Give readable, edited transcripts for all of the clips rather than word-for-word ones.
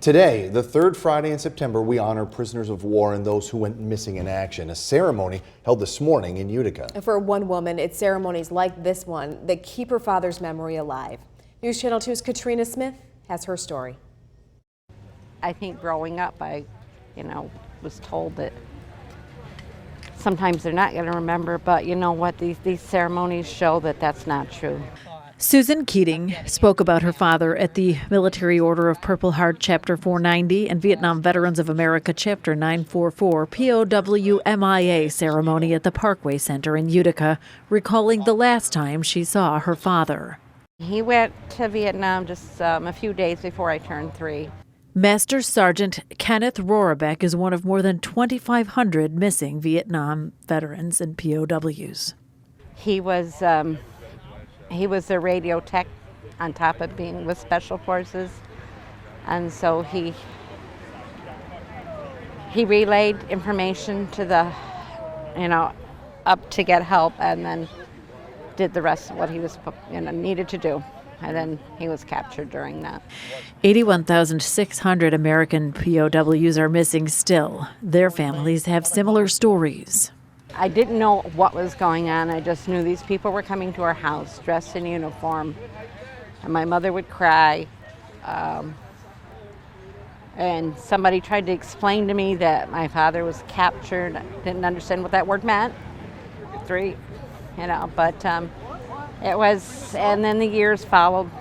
Today, the third Friday in September, we honor prisoners of war and those who went missing in action. A ceremony held this morning in Utica. For one woman, it's ceremonies like this one that keep her father's memory alive. News Channel 2's Katrina Smith has her story. I think growing up, I was told that sometimes they're not going to remember, but you know what, these ceremonies show that that's not true. Susan Keating spoke about her father at the Military Order of Purple Heart Chapter 490 and Vietnam Veterans of America Chapter 944 POW ceremony at the Parkway Center in Utica, recalling the last time she saw her father. He went to Vietnam just a few days before I turned 3. Master Sergeant Kenneth Rohrabeck is one of more than 2,500 missing Vietnam veterans and POWs. He was a radio tech on top of being with Special Forces, and so he relayed information to the, up to get help, and then did the rest of what he was, needed to do. And then he was captured during that. 81,600 American POWs are missing still. Their families have similar stories. I didn't know what was going on. I just knew these people were coming to our house dressed in uniform. And my mother would cry. And somebody tried to explain to me that my father was captured. I didn't understand what that word meant. 3, but it was, and then the years followed,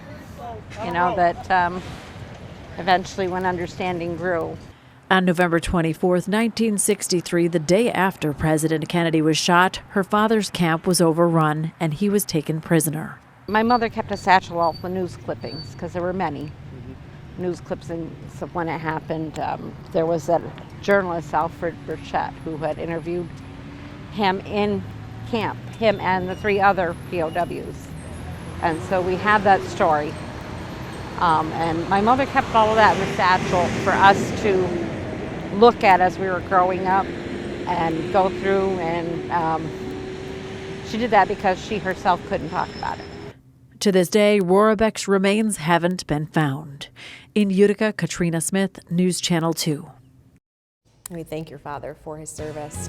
that eventually when understanding grew. On November 24th, 1963, the day after President Kennedy was shot, her father's camp was overrun and he was taken prisoner. My mother kept a satchel all the news clippings, because there were many news clippings of when it happened. There was a journalist, Alfred Burchett, who had interviewed him in camp, him and the 3 other POWs. And so we have that story. And my mother kept all of that in the satchel for us to look at as we were growing up and go through, and she did that because she herself couldn't talk about it. To this day, Rohrabeck's remains haven't been found. In Utica, Katrina Smith, News Channel 2. We thank your father for his service.